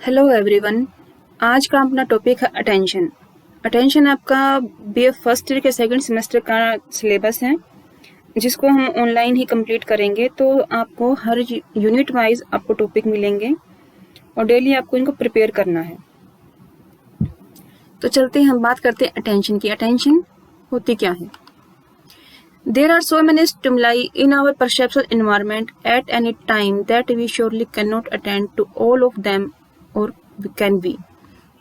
Hello everyone. आज का अपना टॉपिक है अटेंशन। अटेंशन आपका बीए फर्स्ट ईयर के सेकंड सेमेस्टर का सिलेबस है, जिसको हम ऑनलाइन ही कंप्लीट करेंगे। तो आपको हर यूनिट वाइज आपको टॉपिक मिलेंगे और डेली आपको इनको प्रिपेयर करना है। तो चलते हैं, हम बात करते हैं अटेंशन की। अटेंशन होती क्या है? There are so many stimuli in our perceptual environment at any time that we surely cannot attend to all of them, or can we?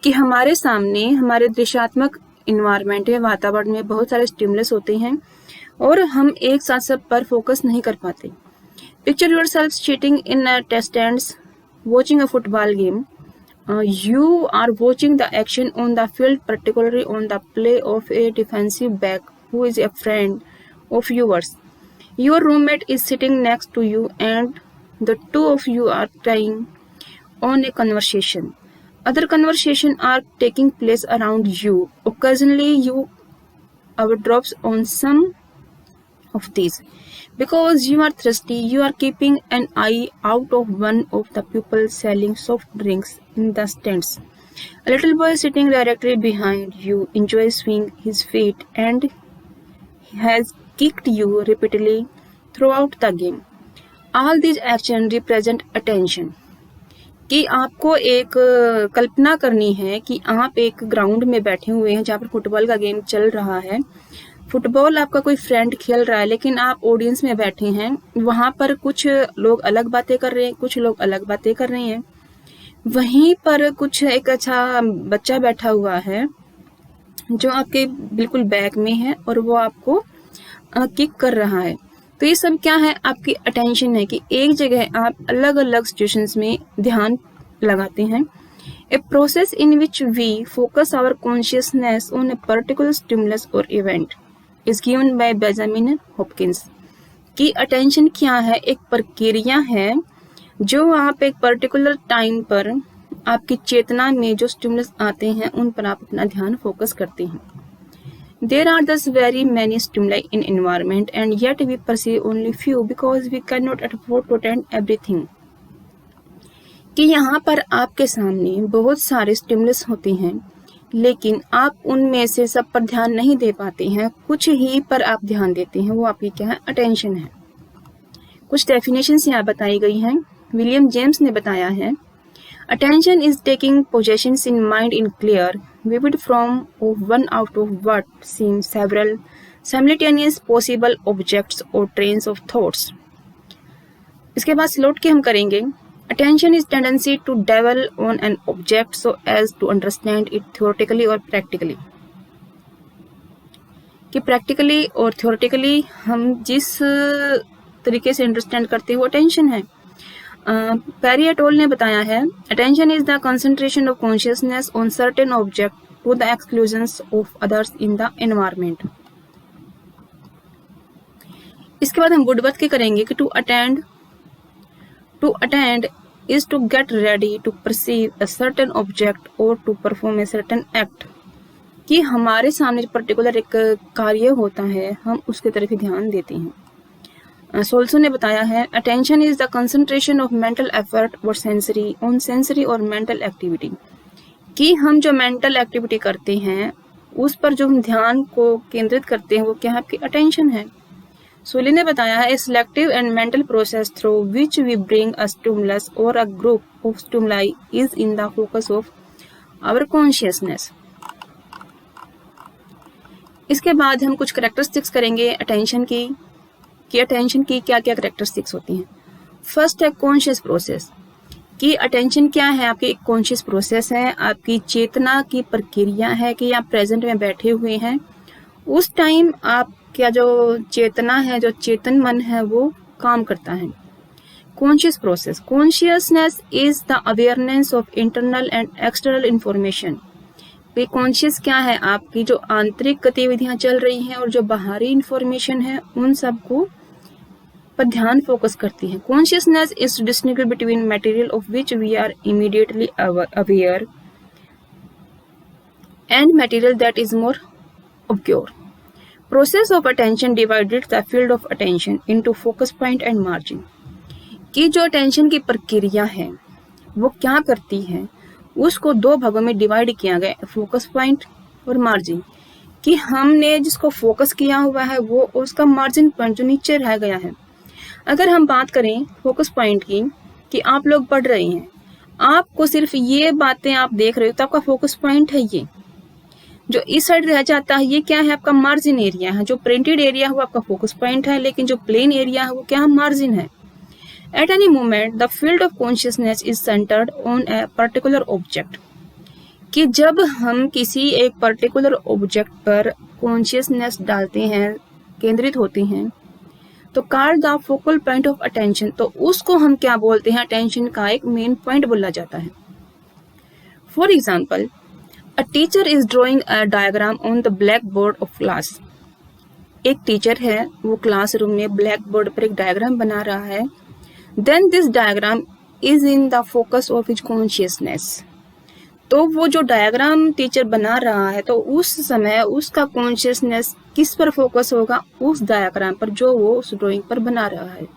कि हमारे सामने हमारे दृश्यात्मक इन्वायरमेंट में, वातावरण में बहुत सारे स्टिमुलस होते हैं और हम एक साथ सब पर फोकस नहीं कर पाते। Picture yourself sitting in a test stands watching a football game. You are watching the action on the field, particularly on the play of a defensive back who is a friend of yours. Your roommate is sitting next to you and the two of you are trying on a conversation. Other conversations are taking place around you. Occasionally you overdrops on some of these. Because you are thirsty, you are keeping an eye out of one of the people selling soft drinks in the stands. A little boy sitting directly behind you enjoys swinging his feet and has kicked you repeatedly throughout the game. All these actions represent attention. कि आपको एक कल्पना करनी है कि आप एक ground में बैठे हुए हैं जहाँ पर फुटबॉल का गेम चल रहा है। फुटबॉल आपका कोई फ्रेंड खेल रहा है, लेकिन आप ऑडियंस में बैठे हैं। वहां पर कुछ लोग अलग बातें कर रहे हैं, कुछ लोग अलग बातें कर रहे हैं। वहीं पर कुछ एक अच्छा बच्चा बैठा हुआ है जो आपके बिल्कुल बैक में है और वो आपको किक कर रहा है। तो ये सब क्या है? आपकी अटेंशन है कि एक जगह आप अलग अलग सिचुएशंस में ध्यान लगाते हैं। A process in which we focus our consciousness on a particular stimulus और event is given by Benjamin Hopkins. कि अटेंशन क्या है? एक प्रक्रिया है जो आप एक पर्टिकुलर टाइम पर आपकी चेतना में जो स्टिमुलस आते हैं उन पर आप अपना ध्यान फोकस करते हैं। There are thus very many stimuli in environment and yet we perceive only few because we cannot afford to attend everything. कि यहाँ पर आपके सामने बहुत सारे स्टिमुलस होते हैं, लेकिन आप उनमें से सब पर ध्यान नहीं दे पाते हैं, कुछ ही पर आप ध्यान देते हैं। वो आपकी क्या है? अटेंशन है। कुछ डेफिनेशंस यहाँ बताई गई हैं। विलियम जेम्स ने बताया है, Attention is taking possessions in mind in clear, vivid form of one out of what seem several simultaneous possible objects or trains of thoughts. इसके बाद स्लोट के हम करेंगे। Attention is tendency to dwell on an object so as to understand it theoretically or practically. कि practically और theoretically हम जिस तरीके से अंडरस्टैंड करते हैं वो अटेंशन है। पेरी एट ऑल ने बताया है, attention is the concentration of consciousness on certain object to the exclusion of others in the environment. इसके बाद हम वुडवर्थ के करेंगे कि to attend is to get ready to perceive a certain object और to perform a certain act. कि हमारे सामने पर्टिकुलर एक कार्य होता है, हम उसके तरफ ध्यान देते हैं। सोल्सो ने बताया है, attention is the concentration of mental effort और सेंसरी ऑन सेंसरी और मेंटल एक्टिविटी। कि हम जो मेंटल एक्टिविटी करते हैं उस पर जो हम ध्यान को केंद्रित करते हैं वो क्या है? आपकी अटेंशन है। सोली ने बताया है, selective and mental process through which we bring a stimulus और a group of stimuli is in the focus of our consciousness. इसके बाद हम कुछ कैरेक्टरिस्टिक्स करेंगे अटेंशन की, कि अटेंशन की क्या क्या कैरेक्टरिस्टिक्स होती हैं। फर्स्ट है कॉन्शियस प्रोसेस। कि अटेंशन क्या है? आपकी एक कॉन्शियस प्रोसेस है, आपकी चेतना की प्रक्रिया है कि आप प्रेजेंट में बैठे हुए हैं। उस टाइम आपका जो चेतना है, जो चेतन मन है, वो काम करता है। Conscious process, consciousness is the awareness of internal and external information. Conscious क्या है? आपकी जो आंतरिक गतिविधियां चल रही हैं और जो बाहरी इंफॉर्मेशन है उन सबको पर ध्यान फोकस करती है। Consciousness is to distinguish between material of which we are immediately aware and material that is more obscure. Process of attention divided the field of attention into focus point and margin. कि जो attention की प्रक्रिया है वो क्या करती है? उसको दो भागों में डिवाइड किया गया, फोकस पॉइंट और मार्जिन, कि हमने जिसको फोकस किया हुआ है वो उसका मार्जिन पॉइंट जो नीचे रह गया है। अगर हम बात करें फोकस पॉइंट की, कि आप लोग पढ़ रहे हैं, आपको सिर्फ ये बातें आप देख रहे हो तो आपका फोकस पॉइंट है। ये जो इस साइड रह जाता है ये क्या है, आपका मार्जिन एरिया है। जो प्रिंटेड एरिया है वो आपका फोकस पॉइंट है, लेकिन जो प्लेन एरिया है वो क्या है, मार्जिन है। At any moment the field of consciousness is centred on a particular object, कि जब हम किसी एक पर्टिकुलर ऑब्जेक्ट पर कॉन्शियसनेस डालते हैं, केंद्रित होते हैं, तो called the focal point of attention, तो उसको हम क्या बोलते हैं, अटेंशन का एक मेन पॉइंट बोला जाता है। For example, a teacher is drawing a diagram on the black board of class. एक टीचर है, वो क्लासरूम में ब्लैक बोर्ड पर एक डायग्राम बना रहा है। Then this diagram is in the focus of his consciousness, तो वो जो डायग्राम टीचर बना रहा है, तो उस समय उसका कॉन्शियसनेस किस पर फोकस होगा, उस डायग्राम पर जो वो उस ड्राइंग पर बना रहा है।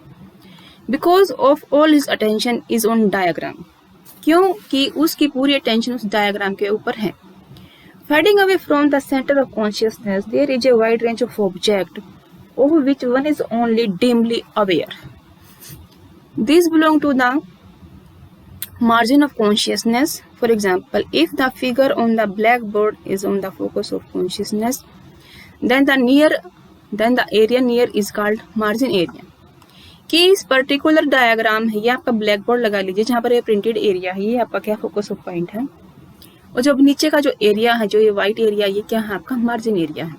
Because of all his attention is on diagram, क्योंकि उसकी पूरी अटेंशन उस डायग्राम के ऊपर है। Fading away from the center of consciousness, there is a wide range of objects of which one is only dimly aware. These belong to the margin of consciousness. For example, if the figure on the blackboard is on the focus of consciousness, then the area near is called margin area. कि इस particular diagram है, ये आपका black board लगा लीजिए जहाँ पर ये प्रिंटेड एरिया है, ये आपका क्या फोकस ऑफ पॉइंट है, और जब नीचे का जो एरिया है, जो ये व्हाइट एरिया, ये क्या है, आपका मार्जिन एरिया है।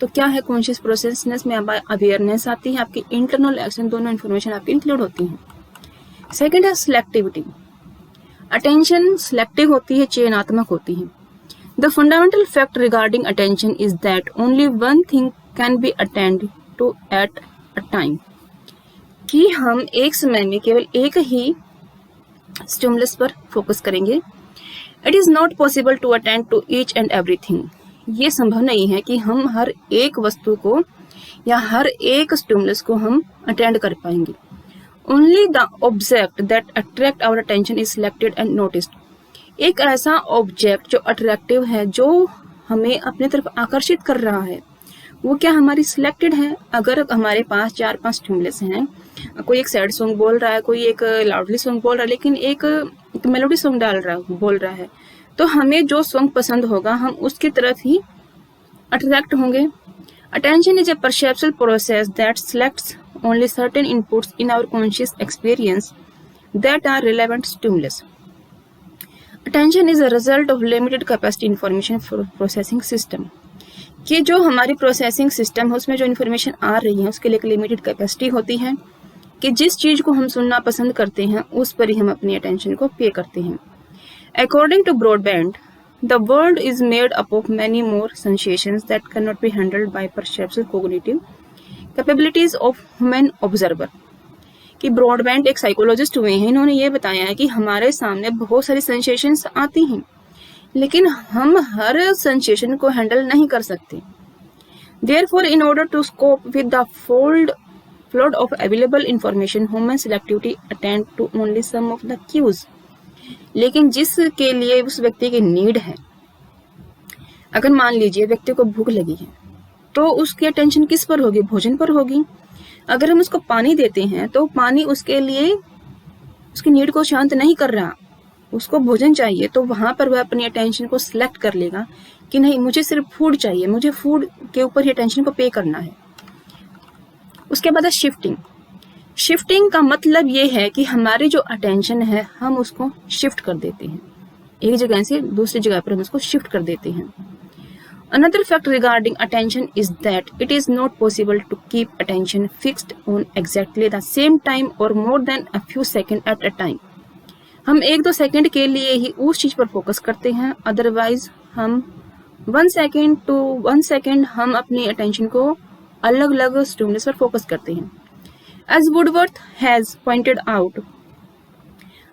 तो क्या है, कॉन्शियस प्रोसेसनेस में अवेयरनेस आती है, आपकी इंटरनल एक्शन, दोनों इन्फॉर्मेशन आपकी इंक्लूड होती है। सेकंड है सिलेक्टिविटी। अटेंशन सिलेक्टिव होती है, चयनात्मक होती है। The fundamental fact regarding attention is that only one thing can be attend to at a time, कि हम एक समय में केवल एक ही स्टिमुलस पर फोकस करेंगे। It is not possible to attend to each and everything, ये संभव नहीं है कि हम हर एक वस्तु को या हर एक स्टिमुलस को हम अटेंड कर पाएंगे। Only the object that attract our attention is selected and noticed, एक ऐसा ऑब्जेक्ट जो अट्रैक्टिव है, जो हमें अपने तरफ आकर्षित कर रहा है, वो क्या हमारी सिलेक्टेड है। अगर हमारे पास 4-5 स्टिमुलस हैं, कोई एक सैड सॉन्ग बोल रहा है, कोई एक लाउडली सॉन्ग बोल रहा है, लेकिन एक मेलोडी सॉन्ग बोल रहा है, तो हमें जो सॉन्ग पसंद होगा हम उसकी तरफ ही अट्रैक्ट होंगे। Attention is a perceptual process that selects only certain inputs in our conscious experience that are relevant stimulus. Attention is a result of limited capacity information processing system, कि जो हमारी प्रोसेसिंग सिस्टम है उसमें जो information आ रही है उसके लिए एक लिमिटेड कैपेसिटी होती है, कि जिस चीज को हम सुनना पसंद करते हैं उस पर ही हम अपनी अटेंशन को पे करते हैं। According to Broadbent, the world is made up of many more sensations that can not be handled by perceptual cognitive capabilities of human observer, कि ब्रॉडबैंड एक साइकोलॉजिस्ट हुए हैं, इन्होंने ये बताया है कि हमारे सामने बहुत सारी सेंसेशंस आती हैं, लेकिन हम हर सेंसेशन को हैंडल नहीं कर सकते। Therefore, in order to cope with the flood of available information, human selectivity attend to only some of the cues. लेकिन जिसके लिए उस व्यक्ति की नीड है, अगर मान लीजिए व्यक्ति को भूख लगी है, तो उसकी अटेंशन किस पर होगी, भोजन पर होगी। अगर हम उसको पानी देते हैं तो पानी उसके लिए उसकी नीड को शांत नहीं कर रहा, उसको भोजन चाहिए, तो वहां पर वह अपनी अटेंशन को सिलेक्ट कर लेगा कि नहीं, मुझे सिर्फ फूड चाहिए, मुझे फूड के ऊपर ही अटेंशन को पे करना है। उसके बाद शिफ्टिंग। शिफ्टिंग का मतलब ये है कि हमारी जो अटेंशन है हम उसको शिफ्ट कर देते हैं, एक जगह से दूसरी जगह पर हम उसको शिफ्ट कर देते हैं। Another fact regarding attention is that it is not possible to keep attention fixed on exactly the same time or more than a few seconds at a time. हम 1-2 सेकंड के लिए ही उस चीज पर फोकस करते हैं, अदरवाइज हम 1 second to 1 second हम अपनी अटेंशन को अलग अलग स्टिमुलस पर फोकस करते हैं। As Woodworth has pointed out,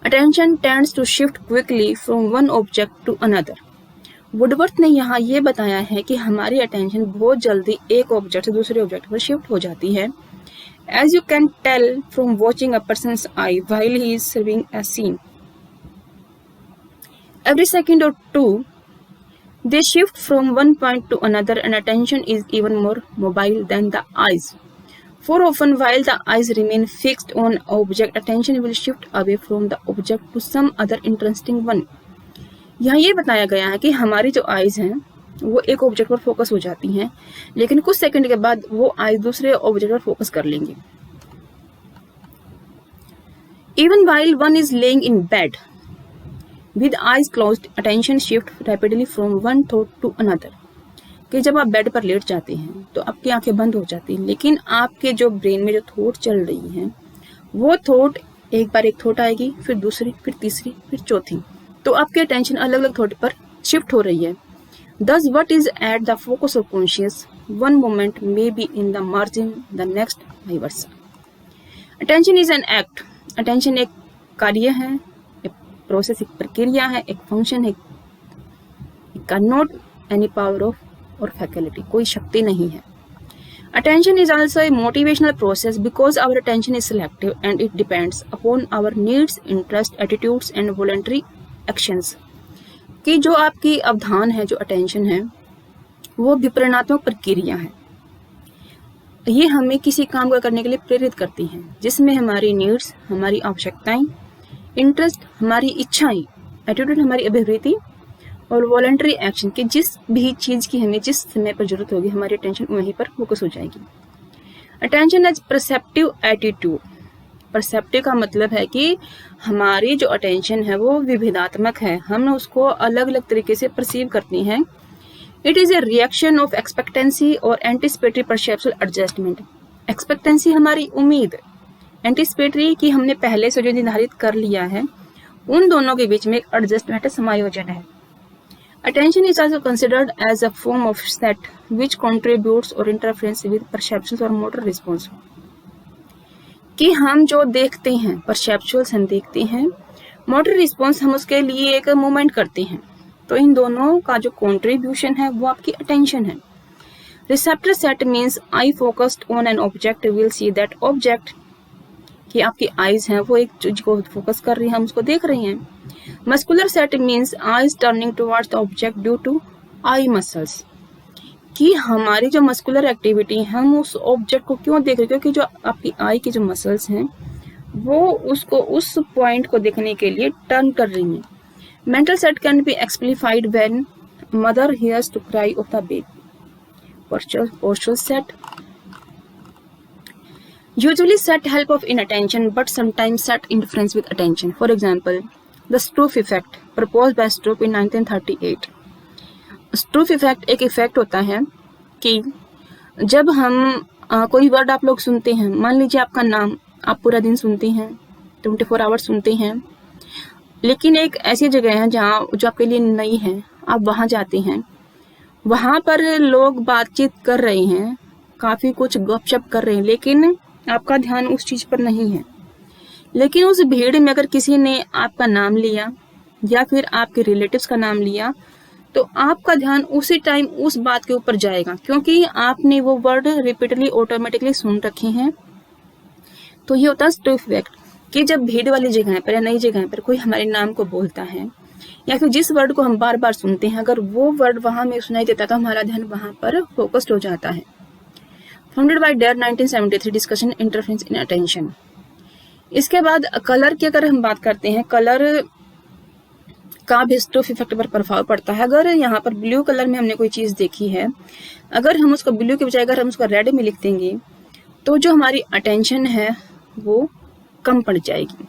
attention tends to shift quickly from one object to another. Woodworth ने यहाँ ये बताया है कि हमारी अटेंशन बहुत जल्दी एक ऑब्जेक्ट से दूसरे ऑब्जेक्ट पर शिफ्ट हो जाती है। As you can tell from watching a person's eye while he is surveying a scene. Every second or two, they shift from one point to another, and attention is even more mobile than the eyes. For often, while the eyes remain fixed on object, attention will shift away from the object to some other interesting one. यहाँ ये बताया गया है कि हमारी जो eyes हैं वो एक ऑब्जेक्ट पर फोकस हो जाती हैं, लेकिन कुछ सेकंड के बाद वो आइज दूसरे ऑब्जेक्ट पर फोकस कर लेंगी. Even while one is laying in bed with eyes closed, attention shifts rapidly from one thought to another. कि जब आप बेड पर लेट जाते हैं तो आपकी आंखें बंद हो जाती हैं, लेकिन आपके जो ब्रेन में जो थॉट चल रही हैं वो थॉट, एक बार एक थॉट आएगी, फिर दूसरी, फिर तीसरी, फिर चौथी, तो आपकी अटेंशन अलग अलग थॉट पर शिफ्ट हो रही है. Thus, what is at the focus of conscious one moment may be in the margin, the next vice versa. Attention is an act. Attention एक कार्य है, एक प्रोसेस, एक प्रक्रिया है, एक फंक्शन है. It cannot any power of or faculty. कोई शक्ति नहीं है. Attention is also a motivational process because our attention is selective and it depends upon our needs, interests, attitudes and voluntary actions. कि जो आपकी अवधान है, जो अटेंशन है, वो विप्रेरणात्मक प्रक्रिया है. ये हमें किसी काम को करने के लिए प्रेरित करती हैं, जिसमें हमारी नीड्स, हमारी आवश्यकताएं, इंटरेस्ट, हमारी इच्छाएं, एटीट्यूड, हमारी अभिवृत्ति और वॉलंटरी एक्शन कि जिस भी चीज़ की हमें जिस समय पर जरूरत होगी, हमारी अटेंशन वहीं पर फोकस हो जाएगी. Attention as perceptive attitude. Perceptive का मतलब है कि हमारी जो अटेंशन है वो विविधात्मक है, हम उसको अलग अलग तरीके से परसीव करती हैं. It is a reaction of expectancy और एंटिसिपेटरी परसेप्चुअल एडजस्टमेंट. एक्सपेक्टेंसी हमारी उम्मीद, एंटिसिपेटरी कि हमने पहले से जो निर्धारित कर लिया है, उन दोनों के बीच में एक एडजस्टमेंट है, समायोजन है. Attention is also considered as a form of set which contributes or interference with perceptions or motor response. कि हम जो देखते हैं, परसेप्चुअल्स हम देखते हैं, मोटर रिस्पॉन्स हम उसके लिए एक मूवमेंट करते हैं. तो इन दोनों का जो कॉन्ट्रीब्यूशन है वो आपकी अटेंशन है. Receptor set means I focused on an object will see that object. कि आपकी आईज हैं वो एक चीज को फोकस कर रही हैं, हम उसको देख रही हैं. Muscular set means eyes turning towards the object due to eye muscles. कि हमारी जो मस्कुलर एक्टिविटी है, हम उस ऑब्जेक्ट को क्यों देख रहे हैं, क्योंकि जो आपकी आई की जो मसल्स हैं वो उसको उस पॉइंट को देखने के लिए टर्न कर रही हैं. Mental set can be exemplified when mother hears to cry of the baby. Postural set usually set help of inattention but sometimes set interference with attention. For example, the Strouff effect proposed by Strouff in 1938. स्ट्रूफ effect एक effect होता है कि जब हम कोई word आप लोग सुनते हैं, मान लीजिए आपका नाम आप पूरा दिन सुनते हैं, 24 आवर्स सुनते हैं, लेकिन एक ऐसी जगह है जहाँ जो आपके लिए नई है, आप वहाँ जाते हैं, वहाँ पर लोग बातचीत कर रहे हैं, काफ़ी कुछ गपशप कर रहे हैं, लेकिन आपका ध्यान उस चीज़ पर नहीं है. लेकिन उस भीड़ में अगर किसी ने आपका नाम लिया या फिर आपके रिलेटिव्स का नाम लिया तो आपका ध्यान उसी टाइम उस बात के ऊपर जाएगा, क्योंकि आपने वो वर्ड रिपीटली ऑटोमेटिकली सुन रखे हैं. तो ये होता है स्ट्रूफ इफेक्ट कि जब भीड़ वाली जगह पर या नई जगह पर कोई हमारे नाम को बोलता है या फिर जिस वर्ड को हम बार बार सुनते हैं, अगर वो वर्ड वहां में सुनाई देता तो हमारा ध्यान वहां पर फोकस्ड हो जाता है. Founded by dare 1973 discussion interference in attention. इसके बाद कलर की अगर हम बात करते हैं, कलर का भी स्ट्रूफ इफेक्ट पर प्रभाव पड़ता है. अगर यहाँ पर ब्लू कलर में हमने कोई चीज देखी है, अगर हम उसको ब्लू के बजाय अगर हम उसको रेड में लिख देंगे तो जो हमारी अटेंशन है वो कम पड़ जाएगी.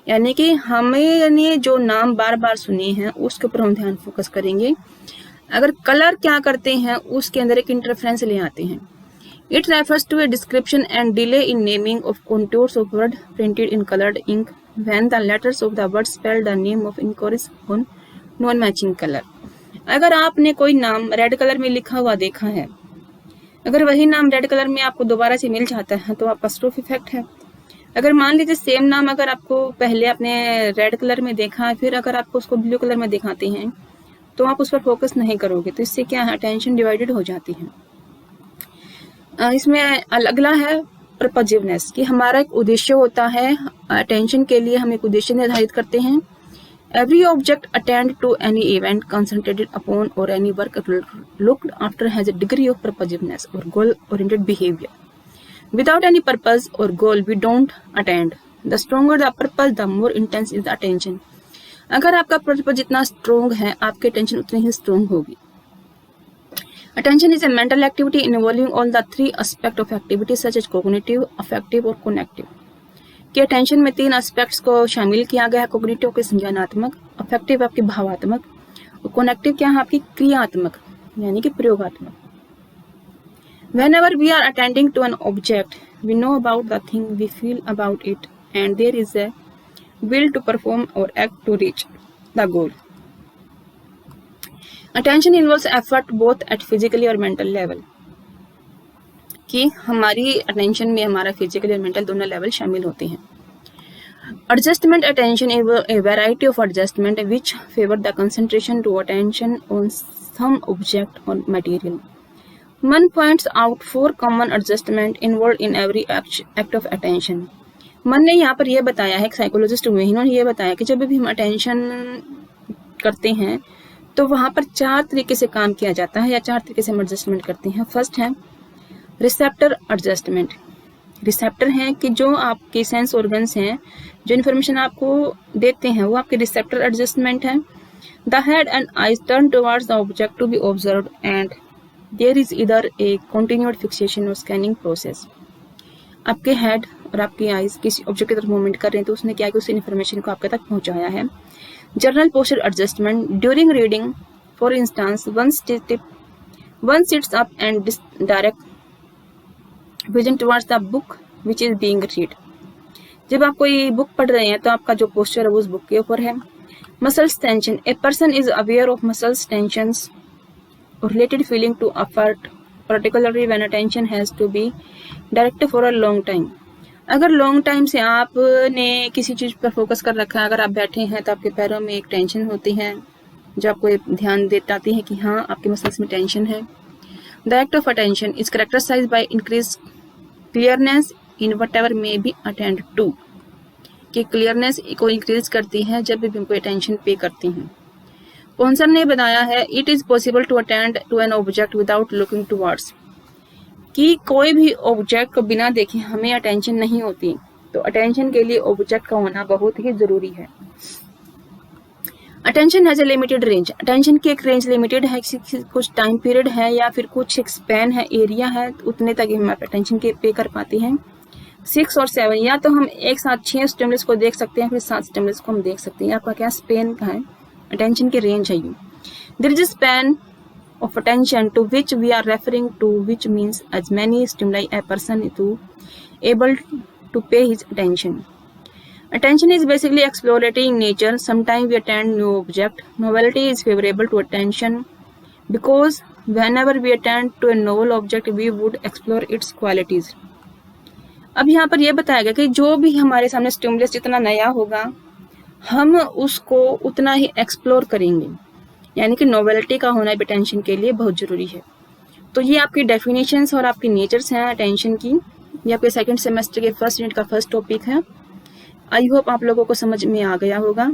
यानी कि हमें जो नाम बार बार सुने हैं उसके ऊपर हम ध्यान फोकस करेंगे. अगर कलर क्या करते हैं, उसके अंदर एक इंटरफेरेंस ले आते हैं. It refers to a description and delay in naming of contours of word printed in coloured ink when the letters of the word spell the name of in correspond non-matching color. अगर आपने कोई नाम red colour में लिखा हुआ देखा है, अगर वही नाम रेड कलर में आपको दोबारा से मिल जाता है तो आपका स्ट्रूफ इफेक्ट है. अगर मान लीजिए सेम नाम अगर आपको पहले आपने रेड कलर में देखा है, फिर अगर आपको उसको ब्लू कलर में दिखाते हैं तो आप उस पर फोकस नहीं करोगे, तो इससे क्या है, अटेंशन डिवाइडेड हो जाती है. इसमें अगला है पर्पजिवनेस कि हमारा एक उद्देश्य होता है. अटेंशन के लिए हम एक उद्देश्य निर्धारित करते हैं. Every object attend to any event concentrated upon or any work looked after has a degree of purposiveness or goal-oriented behavior. Without any purpose or goal, we don't attend. The stronger the purpose, the more intense is the attention. अगर आपका purpose जितना strong है, आपकी attention उतनी ही strong होगी. Attention is a mental activity involving all the three aspects of activity such as cognitive, affective और cognitive. कि attention में 3 एस्पेक्ट्स को शामिल किया गया है. कॉग्निटिव के संज्ञानात्मक, अफेक्टिव आपकी भावात्मक और कनेक्टिव क्या है आपकी क्रियात्मक यानी कि प्रयोगात्मक. Whenever we are attending to an object, we know about the thing, we feel about it, and there is a will to perform or act to reach the goal. Attention involves effort both at physically और mental level. कि हमारी attention में हमारा physical और mental दोनों level शामिल होते हैं. Adjustment attention is a variety of adjustment which favour the concentration to attention on some object और material. One points out 4 common adjustment involve in every act of attention. Munn ने यहाँ पर यह बताया है, साइकोलॉजिस्ट हुए इन्होंने ये बताया कि जब भी हम अटेंशन करते हैं तो वहाँ पर 4 तरीके से काम किया जाता है या 4 तरीके से हम एडजस्टमेंट करते हैं. फर्स्ट है रिसेप्टर एडजस्टमेंट. रिसेप्टर हैं कि जो आपके सेंस ऑर्गन्स हैं जो इन्फॉर्मेशन आपको देते हैं वो आपके रिसेप्टर एडजस्टमेंट है. The head and eyes turn towards the object to be observed and there is either a continued fixation or scanning process. आपके हेड और आपकी आईज किसी ऑब्जेक्ट की तरफ मूवमेंट कर रहे हैं तो उसने क्या कि उस इन्फॉर्मेशन को आपके तक पहुंचाया है. General posture adjustment during reading. For instance one sits up and direct vision towards the book which is being read. जब आप कोई बुक पढ़ रहे हैं तो आपका जो पोस्चर है वो उस बुक के ऊपर है. Muscles tension. A person is aware of muscles tensions और related feeling to effort particularly when attention has to be directed for a long time. अगर लॉन्ग टाइम से आपने किसी चीज पर फोकस कर रखा है, अगर आप बैठे हैं तो आपके पैरों में एक टेंशन होती है जो आपको ध्यान देती है कि हाँ आपके मसल्स में टेंशन है. The act of attention is characterized by increased clearness in whatever may be attended to. कि क्लियरनेस को इंक्रीज करती है जब भी हम कोई अटेंशन पे करती हैं. पॉन्सन ने बताया है it is possible to attend to an object without looking towards. कि कोई भी ऑब्जेक्ट को बिना देखे हमें अटेंशन नहीं होती, तो अटेंशन के लिए ऑब्जेक्ट का होना बहुत ही जरूरी है. Attention has a limited range. Attention की एक रेंज लिमिटेड है, कुछ टाइम पीरियड है या फिर कुछ एक स्पैन है, एरिया है, उतने तक हम अटेंशन के पे कर पाते हैं. 6 और 7 या तो हम एक साथ 6 स्टिमुलस को देख सकते हैं फिर 7 स्टिमुलस को हम देख सकते हैं. आपका क्या स्पैन का है, अटेंशन की रेंज है ये. There is a span of attention to which we are referring to, which means as many stimuli a person to able to pay his attention. Attention is basically exploratory in nature. Sometimes we attend new object. Novelty is favorable to attention because whenever we attend to a novel object, we would explore its qualities. अब यहाँ पर यह बताया गया कि जो भी हमारे सामने स्टिमुलस जितना नया होगा हम उसको उतना ही एक्सप्लोर करेंगे, यानी कि नोवेलिटी का होना अटेंशन के लिए बहुत जरूरी है. तो ये आपकी डेफिनेशंस और आपकी नेचर्स हैं अटेंशन की. ये आपके सेकंड सेमेस्टर के फर्स्ट यूनिट का फर्स्ट टॉपिक है. आई होप आप लोगों को समझ में आ गया होगा.